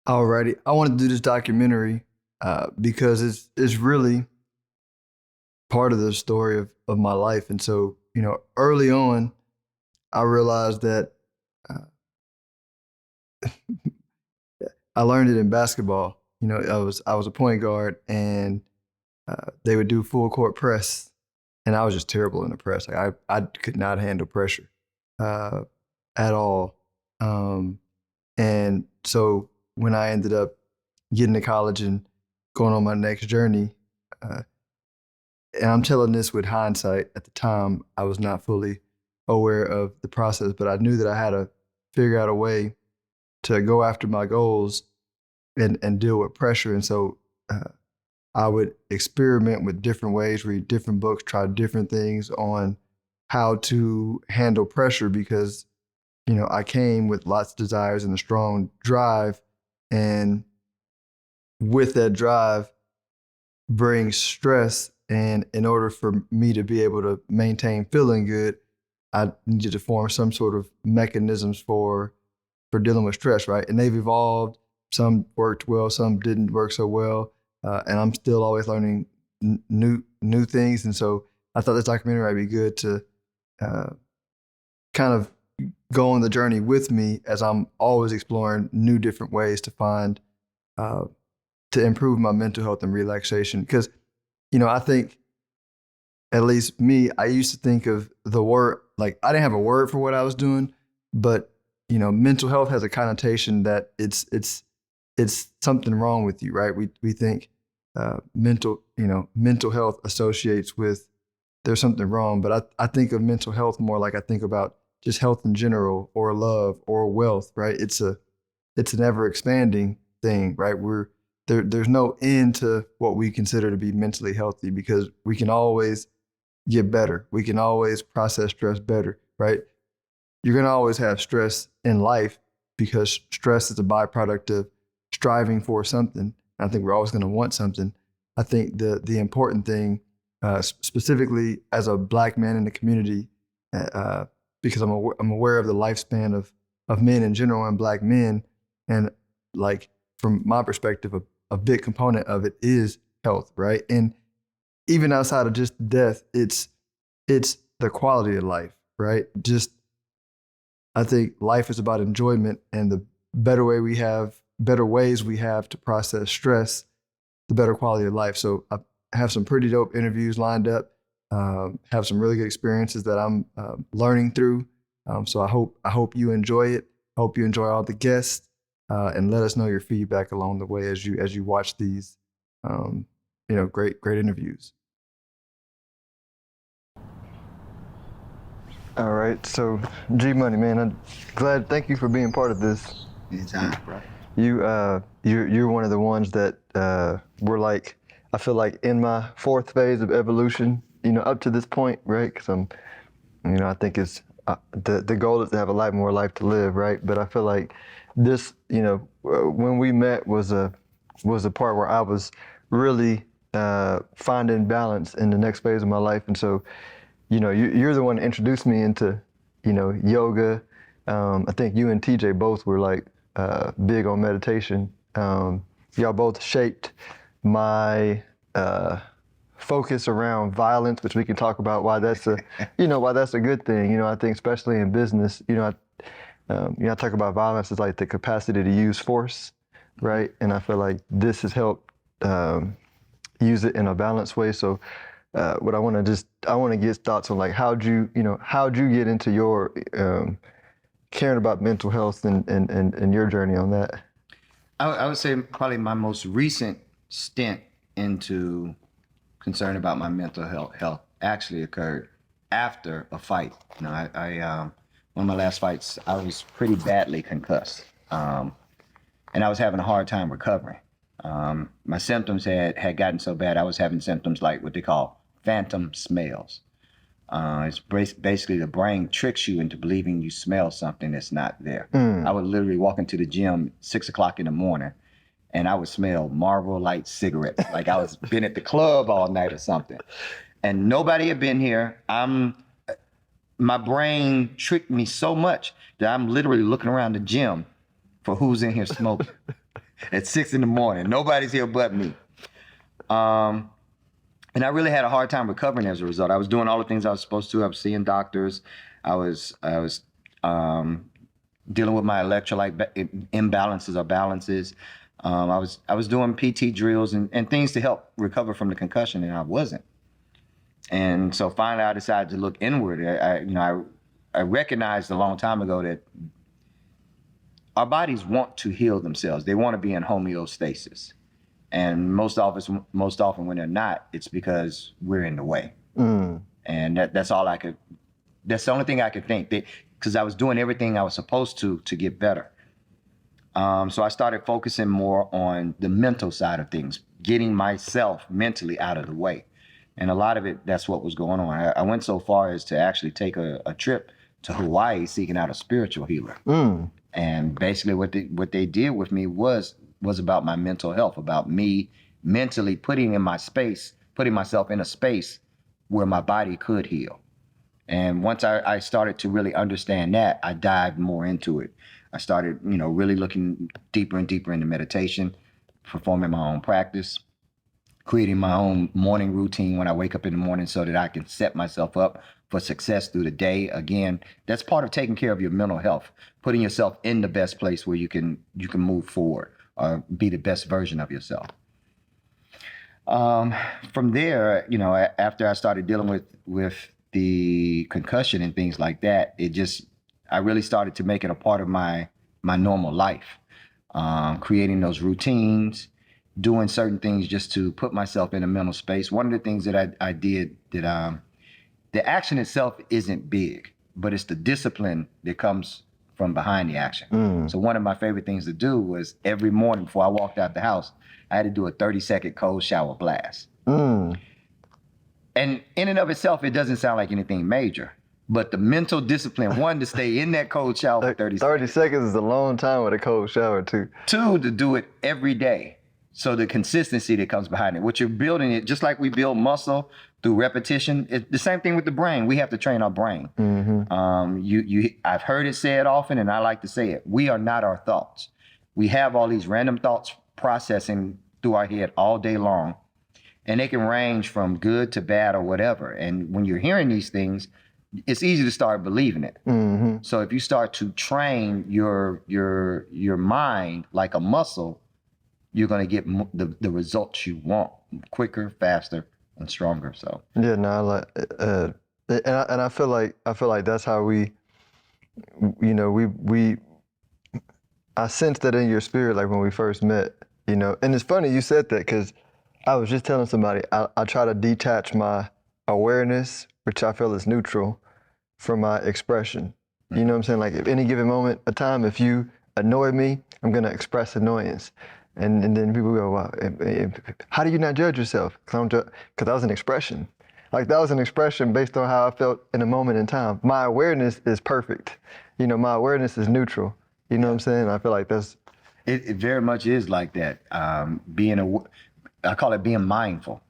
Alrighty, I wanted to do this documentary because it's really part of the story of my life, and so early on, I realized that I learned it in basketball. I was a point guard, and they would do full court press, and I was just terrible in the press. Like I could not handle pressure uh, at all, and so when I ended up getting to college and going on my next journey. Uh, and I'm telling this with hindsight. At the time, I was not fully aware of the process, but I knew that I had to figure out a way to go after my goals and deal with pressure. And so uh, I would experiment with different ways, read different books, try different things on how to handle pressure because I came with lots of desires and a strong drive, and with that drive brings stress. And in order for me to be able to maintain feeling good, I needed to form some sort of mechanisms for dealing with stress, right? And they've evolved. Some worked well, some didn't work so well, and I'm still always learning new things. And so I thought this documentary might be good to uh, kind of go on the journey with me as I'm always exploring new different ways to find uh, to improve my mental health and relaxation. Because I think at least me, I used to think of the word like I didn't have a word for what I was doing, but mental health has a connotation that it's something wrong with you, right? We think mental health associates with there's something wrong, but I think of mental health more like I think about just health in general or love or wealth, right? It's an ever expanding thing, right? There's no end to what we consider to be mentally healthy because we can always get better. We can always process stress better, right? You're going to always have stress in life because stress is a byproduct of striving for something. I think we're always going to want something. I think the important thing, specifically as a Black man in the community, uh, because I'm aware of the lifespan of men in general and Black men, and like from my perspective, a big component of it is health, right? And even outside of just death, it's the quality of life, right? Just I think life is about enjoyment, and the better ways we have to process stress, the better quality of life. So I have some pretty dope interviews lined up. Have some really good experiences that I'm learning through. So I hope you enjoy it. Hope you enjoy all the guests, and let us know your feedback along the way as you watch these, great interviews. All right, so G Money, man, I'm glad. Thank you for being part of this. Anytime, bro. You're one of the ones that were like, I feel like in my fourth phase of evolution, up to this point, right? Because I think it's the goal is to have a lot more life to live, right? But I feel like this, when we met was a part where I was really finding balance in the next phase of my life, and so. You're the one that introduced me into, yoga. I think you and TJ both were like big on meditation. Y'all both shaped my focus around violence, which we can talk about why that's a good thing. I think especially in business, I talk about violence as like the capacity to use force, right? And I feel like this has helped use it in a balanced way. So. What I want to get thoughts on like how'd you get into your caring about mental health and your journey on that? I would say probably my most recent stint into concern about my mental health actually occurred after a fight. I one of my last fights, I was pretty badly concussed, and I was having a hard time recovering. My symptoms had gotten so bad, I was having symptoms like what they call phantom smells. It's basically the brain tricks you into believing you smell something that's not there. I would literally walk into the gym 6 o'clock in the morning and I would smell Marlboro Light cigarettes, like I was been at the club all night or something. And nobody had been here. My brain tricked me so much that I'm literally looking around the gym for who's in here smoking. at 6 a.m. Nobody's here but me. And I really had a hard time recovering as a result. I was doing all the things I was supposed to. I was seeing doctors. I was dealing with my electrolyte imbalances or balances. I was doing PT drills and things to help recover from the concussion, and I wasn't. And so finally, I decided to look inward. I recognized a long time ago that our bodies want to heal themselves. They want to be in homeostasis. And most often when they're not, it's because we're in the way. And that's the only thing I could think, because I was doing everything I was supposed to get better. So I started focusing more on the mental side of things, getting myself mentally out of the way. And a lot of it, that's what was going on. I went so far as to actually take a trip to Hawaii seeking out a spiritual healer. And basically what they did with me was about my mental health, about me mentally putting myself in a space where my body could heal. And once I started to really understand that, I dived more into it. I started, really looking deeper and deeper into meditation, performing my own practice, creating my own morning routine when I wake up in the morning so that I can set myself up for success through the day. Again, that's part of taking care of your mental health, putting yourself in the best place where you can move forward or be the best version of yourself. From there, after I started dealing with the concussion and things like that, I really started to make it a part of my normal life, creating those routines, doing certain things just to put myself in a mental space. One of the things that I did that the action itself isn't big, but it's the discipline that comes from behind the action. So one of my favorite things to do was every morning before I walked out the house, I had to do a 30-second cold shower blast. And in and of itself, it doesn't sound like anything major, but the mental discipline, one, to stay in that cold shower for 30 seconds. 30 seconds is a long time with a cold shower too. Two, to do it every day. So the consistency that comes behind it, what you're building it, just like we build muscle through repetition, it's the same thing with the brain. We have to train our brain. I've heard it said often, and I like to say it. We are not our thoughts. We have all these random thoughts processing through our head all day long, and they can range from good to bad or whatever. And when you're hearing these things, it's easy to start believing it. So if you start to train your mind like a muscle, you're going to get the results you want quicker, faster, and stronger. So yeah, no, I like, and I feel like that's how we I sensed that in your spirit, like when we first met, and it's funny you said that, because I was just telling somebody, I try to detach my awareness, which I feel is neutral, from my expression. You know what I'm saying? Like at any given moment of time, if you annoy me, I'm going to express annoyance. And then people go, wow, how do you not judge yourself? Because that was an expression. Like that was an expression based on how I felt in a moment in time. My awareness is perfect. My awareness is neutral. You know what I'm saying? I feel like that's... It very much is like that. I call it being mindful.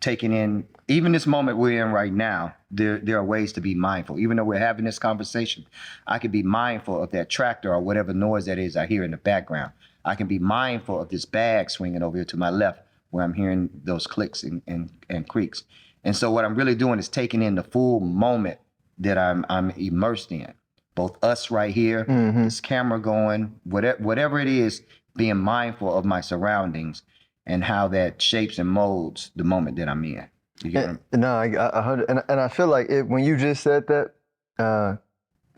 Taking in, even this moment we're in right now, there are ways to be mindful. Even though we're having this conversation, I can be mindful of that tractor or whatever noise that is I hear in the background. I can be mindful of this bag swinging over here to my left where I'm hearing those clicks and creaks. And so what I'm really doing is taking in the full moment that I'm immersed in. Both us right here, this camera going, whatever it is, being mindful of my surroundings and how that shapes and molds the moment that I'm in. You get what I'm... No, and I feel like when you just said that,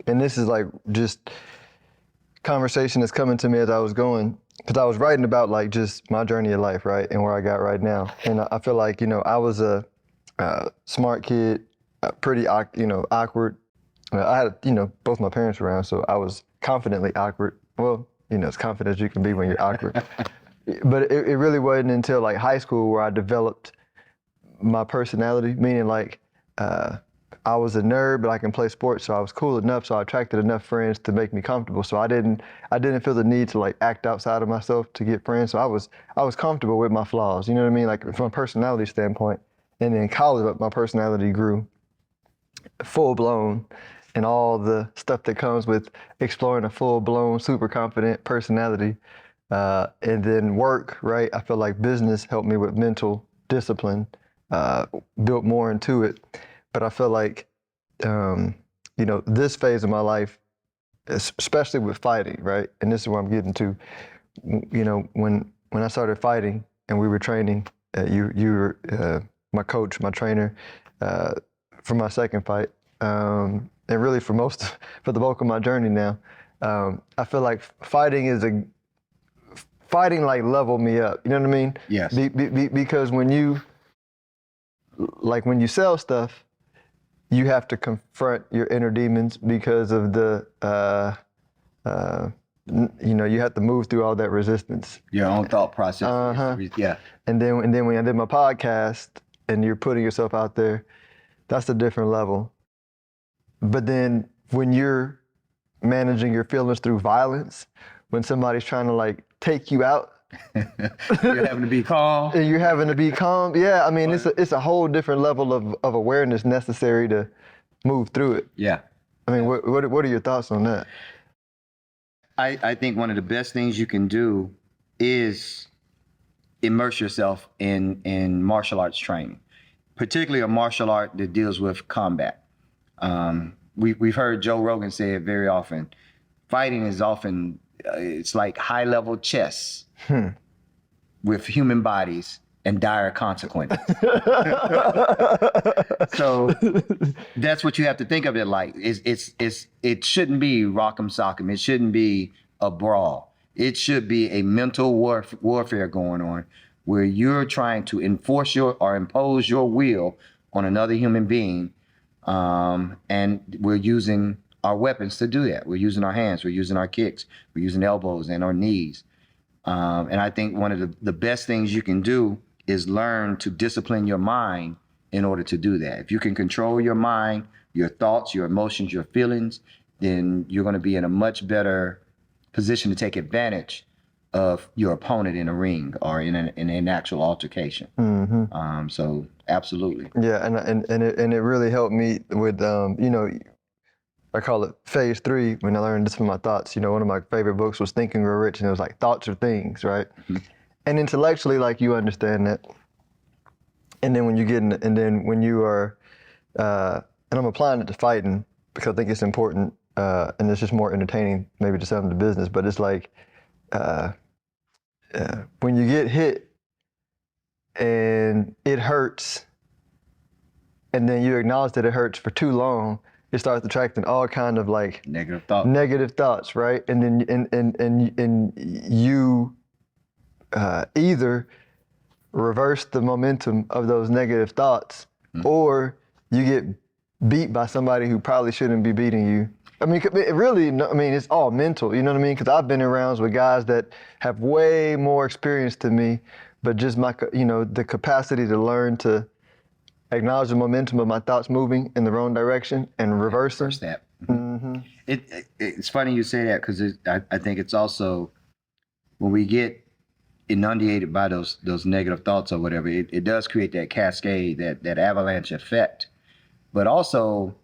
and this is like just conversation that's coming to me as I was going, because I was writing about like just my journey of life, right, and where I got right now. And I feel like, I was a smart kid, pretty, awkward. I had, both my parents around, so I was confidently awkward. Well, as confident as you can be when you're awkward. But it really wasn't until like high school where I developed my personality, meaning like I was a nerd, but I can play sports, so I was cool enough, so I attracted enough friends to make me comfortable. So I didn't feel the need to like act outside of myself to get friends. So I was comfortable with my flaws, you know what I mean? Like from a personality standpoint. And in college, my personality grew full blown, and all the stuff that comes with exploring a full blown, super confident personality And then work, right? I feel like business helped me with mental discipline, built more into it. But I feel like, this phase of my life, especially with fighting, right? And this is what I'm getting to. When I started fighting and we were training, you were my coach, my trainer, for my second fight, and really for the bulk of my journey now. I feel like fighting like leveled me up. You know what I mean? Yes. Because when you sell stuff, you have to confront your inner demons because of you have to move through all that resistance. Your own thought process. Yeah. And then when I did my podcast and you're putting yourself out there, that's a different level. But then when you're managing your feelings through violence, when somebody's trying to like take you out, you're having to be calm. And you're having to be calm. Yeah, I mean, it's a whole different level of awareness necessary to move through it. Yeah. I mean, what are your thoughts on that? I think one of the best things you can do is immerse yourself in martial arts training, particularly a martial art that deals with combat. We've heard Joe Rogan say it very often. Fighting is often, it's like high-level chess with human bodies and dire consequences. So that's what you have to think of it like. It shouldn't be rock'em sock'em. It shouldn't be a brawl. It should be a mental warfare going on where you're trying to enforce or impose your will on another human being. And we're using our weapons to do that. We're using our hands, we're using our kicks, we're using elbows and our knees. And I think one of the best things you can do is learn to discipline your mind in order to do that. If you can control your mind, your thoughts, your emotions, your feelings, then you're going to be in a much better position to take advantage of your opponent in a ring or in an actual altercation. Mm-hmm. So absolutely. Yeah, and it really helped me with I call it phase 3 when I learned this from my thoughts. One of my favorite books was Think and Grow Rich, and it was like thoughts are things, right? Mm-hmm. And intellectually, like, you understand that. And then when you get in, and then when you are, and I'm applying it to fighting because I think it's important, and it's just more entertaining maybe to some of the business, but it's like, when you get hit and it hurts, and then you acknowledge that it hurts for too long, it starts attracting all kind of like negative thoughts, right? And then and you either reverse the momentum of those negative thoughts, or you get beat by somebody who probably shouldn't be beating you. I mean, it really, it's all mental, you know what I mean? Because I've been in rounds with guys that have way more experience than me, but just the capacity to learn to acknowledge the momentum of my thoughts moving in the wrong direction and reverse that. Mm-hmm. It's funny you say that because I think it's also when we get inundated by those negative thoughts or whatever, it does create that cascade, that avalanche effect. But also,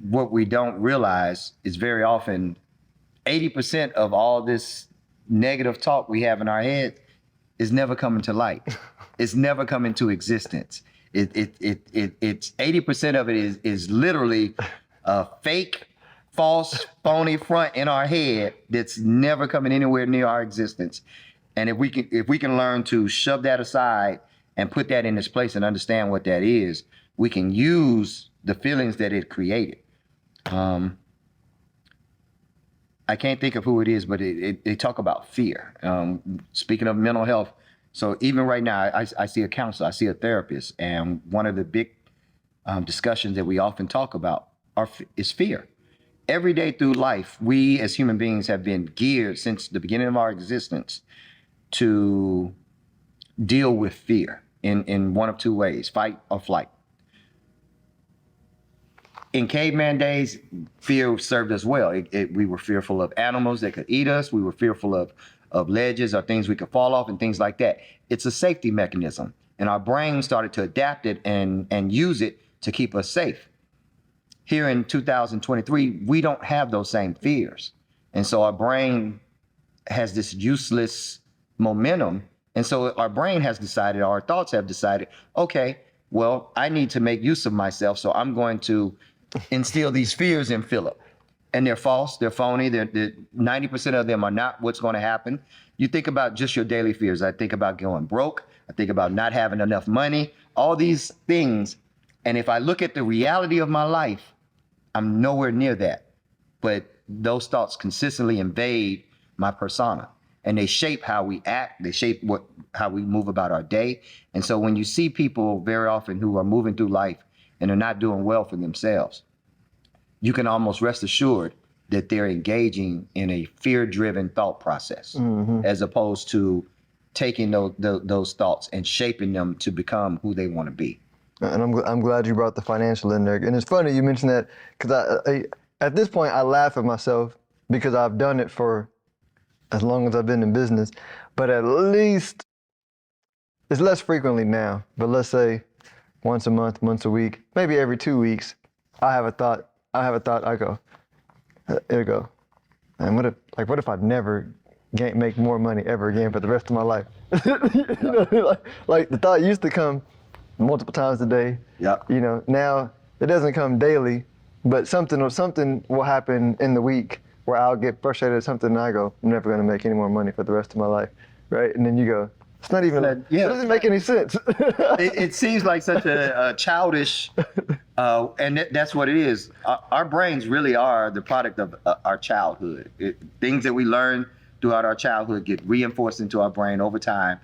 what we don't realize is very often 80% of all this negative talk we have in our head is never coming to light. It's never coming to existence. It's 80% of it is literally a fake, false, phony front in our head that's never coming anywhere near our existence. And if we can learn to shove that aside and put that in its place and understand what that is, we can use the feelings that it created. I can't think of who it is, but they talk about fear. Speaking of mental health, so even right now, I see a counselor, I see a therapist, and one of the big discussions that we often talk about is fear. Every day through life, we as human beings have been geared since the beginning of our existence to deal with fear in one of two ways, fight or flight. In caveman days, fear served us well. We were fearful of animals that could eat us. We were fearful of ledges or things we could fall off and things like that. It's a safety mechanism. And our brain started to adapt it and use it to keep us safe. Here in 2023, we don't have those same fears. And so our brain has this useless momentum. And so our brain has decided, our thoughts have decided, okay, well, I need to make use of myself. So I'm going to instill these fears in Philip. And they're false, they're phony, they're 90% of them are not what's going to happen. You think about just your daily fears. I think about going broke. I think about not having enough money, all these things. And if I look at the reality of my life, I'm nowhere near that. But those thoughts consistently invade my persona, and they shape how we act. They shape how we move about our day. And so when you see people very often who are moving through life and are not doing well for themselves, you can almost rest assured that they're engaging in a fear-driven thought process, as opposed to taking those thoughts and shaping them to become who they want to be. And I'm glad you brought the financial in there. And it's funny you mentioned that, because I at this point I laugh at myself because I've done it for as long as I've been in business. But at least it's less frequently now. But let's say once a month, once a week, maybe every 2 weeks, I have a thought. I go, it'll go. And what if I never make more money ever again for the rest of my life? You know, like the thought used to come multiple times a day. Yep. You know, now it doesn't come daily, but something will happen in the week where I'll get frustrated at something and I go, I'm never gonna make any more money for the rest of my life, right? And then you go, it's not even, it doesn't make any sense. It seems like such a childish, and that's what it is. Our brains really are the product of our childhood. Things that we learn throughout our childhood get reinforced into our brain over time,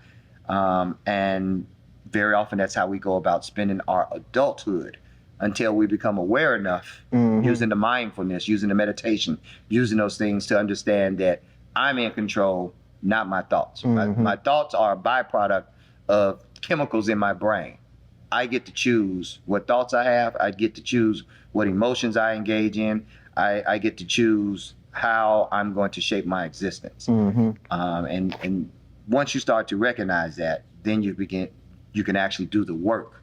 and very often that's how we go about spending our adulthood until we become aware enough, using the mindfulness, using the meditation, using those things to understand that I'm in control, not my thoughts. My thoughts are a byproduct of chemicals in my brain. I get to choose what thoughts I have. I get to choose what emotions I engage in. I get to choose how I'm going to shape my existence. And once you start to recognize that, then you can actually do the work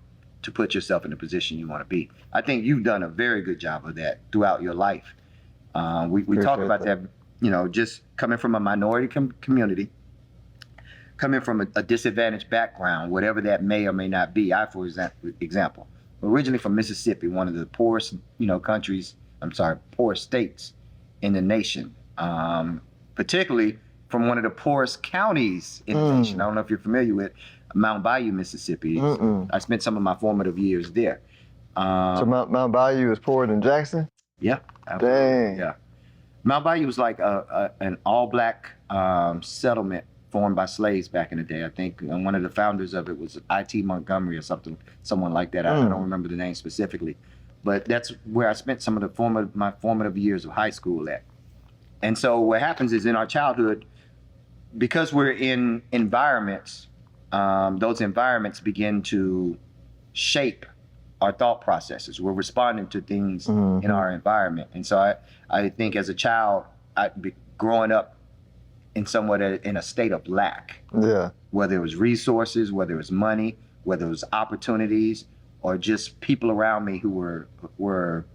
to put yourself in the position you want to be. I think you've done a very good job of that throughout your life. We talk about that, you know, just coming from a minority community, coming from a disadvantaged background, whatever that may or may not be. I, for example, originally from Mississippi, one of the poorest, poorest states in the nation, particularly from one of the poorest counties in the nation. I don't know if you're familiar with Mount Bayou, Mississippi. I spent some of my formative years there. So Mount Bayou is poorer than Jackson? Yeah. Absolutely. Dang. Yeah. Mount Bayou was like an all-black settlement formed by slaves back in the day. I think one of the founders of it was I.T. Montgomery or someone like that. I don't remember the name specifically, but that's where I spent some of my formative years of high school at. And so what happens is in our childhood, because we're in environments, those environments begin to shape our thought processes. We're responding to things in our environment. And so I think as a child, growing up in a state of lack, whether it was resources, whether it was money, whether it was opportunities, or just people around me who were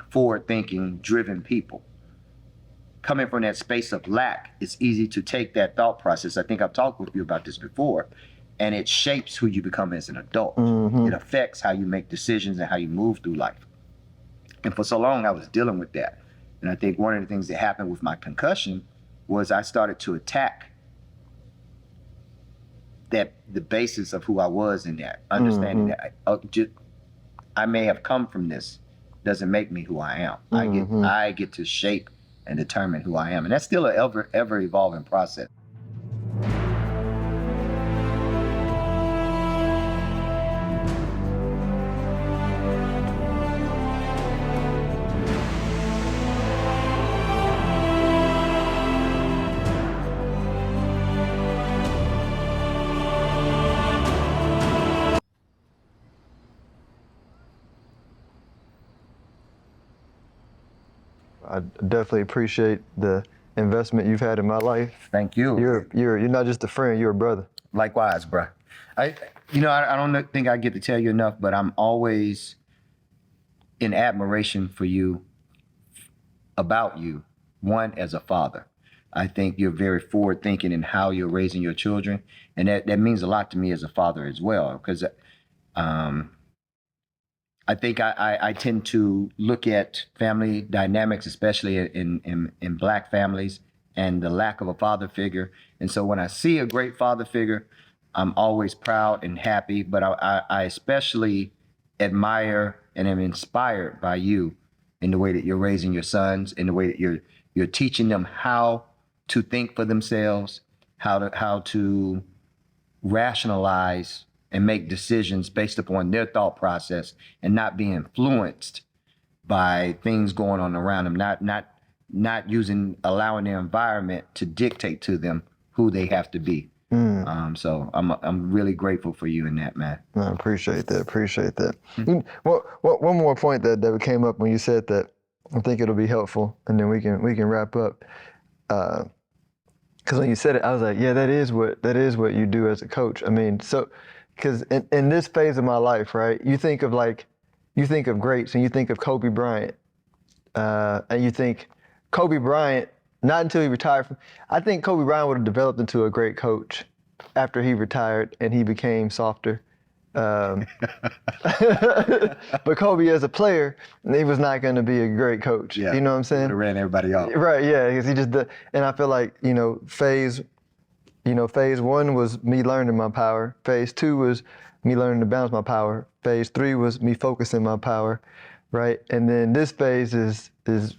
forward-thinking, driven people. Coming from that space of lack, it's easy to take that thought process. I think I've talked with you about this before, and it shapes who you become as an adult. It affects how you make decisions and how you move through life. And for so long, I was dealing with that. And I think one of the things that happened with my concussion was I started to attack the basis of who I was in that, understanding that I may have come from this, doesn't make me who I am. I get to shape and determine who I am. And that's still an ever evolving process. I definitely appreciate the investment you've had in my life. Thank you. You're not just a friend, you're a brother. Likewise, bruh. I don't think I get to tell you enough, but I'm always in admiration for you, about you, one, as a father. I think you're very forward thinking in how you're raising your children. And that means a lot to me as a father as well, because I think I tend to look at family dynamics, especially in Black families, and the lack of a father figure. And so when I see a great father figure, I'm always proud and happy. But I especially admire and am inspired by you in the way that you're raising your sons, in the way that you're teaching them how to think for themselves, how to rationalize and make decisions based upon their thought process and not be influenced by things going on around them, not allowing their environment to dictate to them who they have to be. So I'm really grateful for you in that, man. I appreciate that. Well, one more point that came up when you said that, I think it'll be helpful, and then we can wrap up. Because when you said it, I was like, yeah, that is what you do as a coach. I mean, so, because in this phase of my life, right, you think of greats, and you think of Kobe Bryant, and you think Kobe Bryant, not until he retired I think Kobe Bryant would have developed into a great coach after he retired and he became softer. But Kobe as a player, he was not going to be a great coach. Yeah. You know what I'm saying? Would have ran everybody off. Right, yeah, because he just did. And I feel like, phase one was me learning my power. Phase two was me learning to balance my power. Phase three was me focusing my power, right? And then this phase is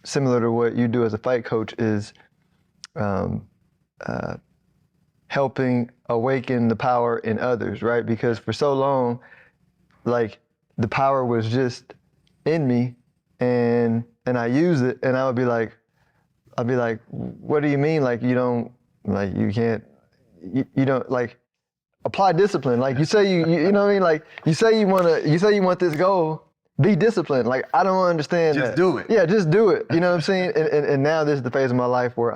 similar to what you do as a fight coach, is helping awaken the power in others, right? Because for so long, like, the power was just in me, and I use it, and I'd be like, what do you mean? Like, you don't, like, you can't, you don't, like, apply discipline. Like, you say you know what I mean? Like, you say you want this goal, be disciplined. Like, I don't understand that. Just do it. Yeah, just do it. You know what I'm saying? And now this is the phase of my life where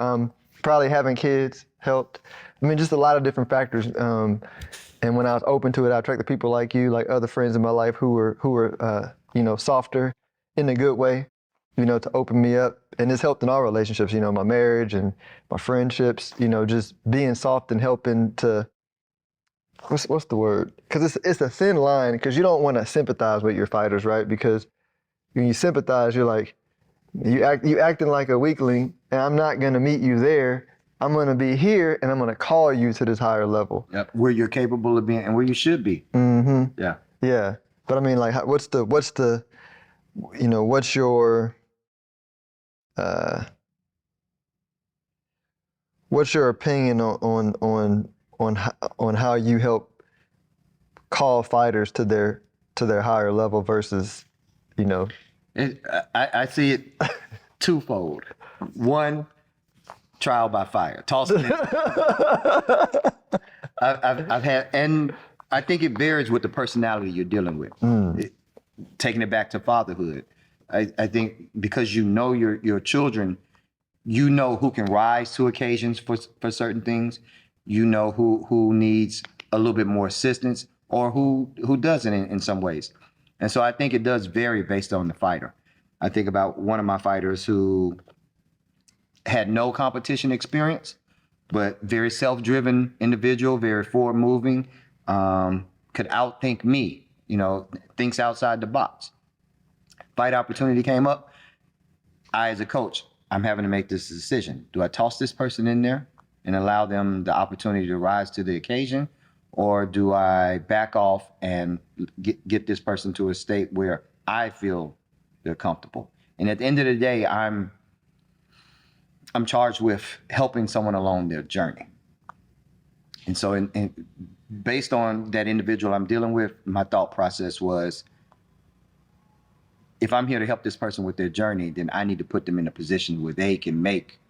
probably having kids helped. I mean, just a lot of different factors. And when I was open to it, I attracted people like you, like other friends in my life who were softer in a good way, to open me up. And it's helped in all relationships, my marriage and my friendships, just being soft and helping to, what's the word? Because it's a thin line, because you don't want to sympathize with your fighters, right? Because when you sympathize, you're like, you acting like a weakling, and I'm not going to meet you there. I'm going to be here, and I'm going to call you to this higher level. Yep. Where you're capable of being and where you should be. Mm-hmm. Yeah. Yeah. But I mean, like, what's your opinion on how you help call fighters to their higher level versus, I see it twofold. One, trial by fire. Toss it in. I've had, and I think it varies with the personality you're dealing with. Taking it back to fatherhood, I think because your children, who can rise to occasions for certain things, who needs a little bit more assistance, or who doesn't in some ways. And so I think it does vary based on the fighter. I think about one of my fighters who had no competition experience, but very self-driven individual, very forward-moving, could outthink me, thinks outside the box. Fight opportunity came up. I, as a coach, I'm having to make this decision. Do I toss this person in there and allow them the opportunity to rise to the occasion? Or do I back off and get this person to a state where I feel they're comfortable? And at the end of the day, I'm charged with helping someone along their journey. And so based on that individual I'm dealing with, my thought process was, if I'm here to help this person with their journey, then I need to put them in a position where they can make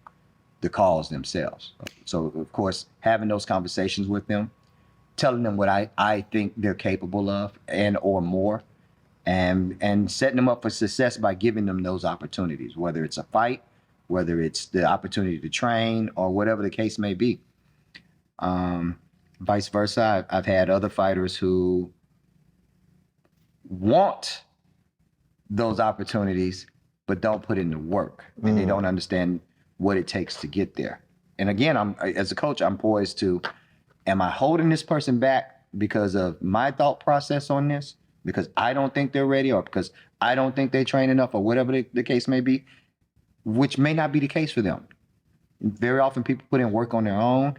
the calls themselves. So, of course, having those conversations with them, telling them what I think they're capable of or more, and setting them up for success by giving them those opportunities, whether it's a fight, whether it's the opportunity to train, or whatever the case may be. Vice versa, I've had other fighters who want those opportunities, but don't put in the work, and they don't understand what it takes to get there. and again, as a coach, I'm poised to, am I holding this person back because of my thought process on this? Because I don't think they're ready, or because I don't think they train enough, or whatever the case may be, which may not be the case for them. Very often people put in work on their own.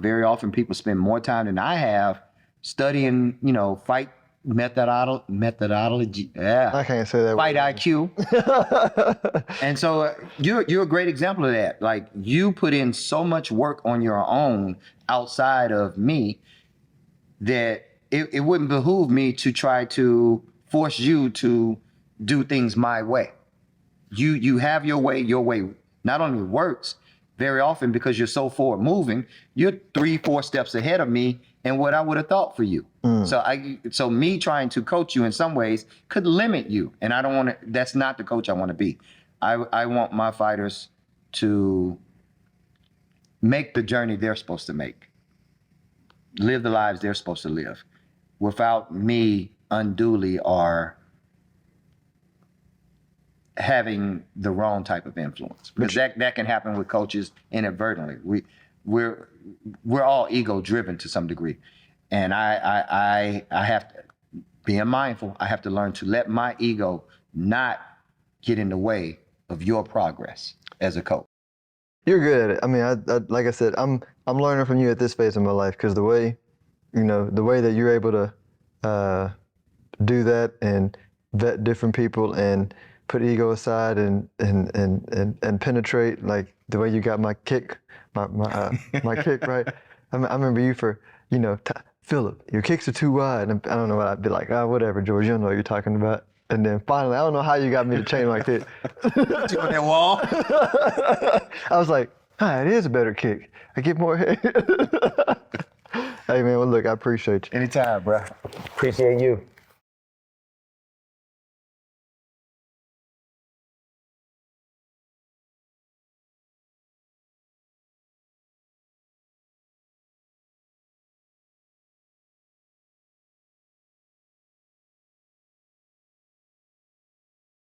Very often people spend more time than I have studying, fight methodology. Yeah. I can't say that Fight word. IQ. And so you're a great example of that. Like, you put in so much work on your own outside of me that it wouldn't behoove me to try to force you to do things my way. You have your way not only works very often because you're so forward moving, you're 3-4 steps ahead of me and what I would have thought for you. So me trying to coach you in some ways could limit you. And I don't want to, that's not the coach I want to be. I want my fighters to make the journey they're supposed to make, live the lives they're supposed to live, without me unduly or having the wrong type of influence, because that can happen with coaches inadvertently. We're all ego driven to some degree, and I have to, being mindful, I have to learn to let my ego not get in the way of your progress as a coach. You're good at it. I mean, I like I said, I'm learning from you at this phase of my life, because the way that you're able to do that and vet different people and put ego aside and penetrate, like the way you got my kick, my kick right. I remember you for Philip, your kicks are too wide, and I don't know what I'd be like. Whatever, George, you don't know what you're talking about. And then finally, I don't know how you got me to change my kick. You on that wall? I was like, it is a better kick. I get more head. Hey man, well look, I appreciate you. Anytime, bro. Appreciate you.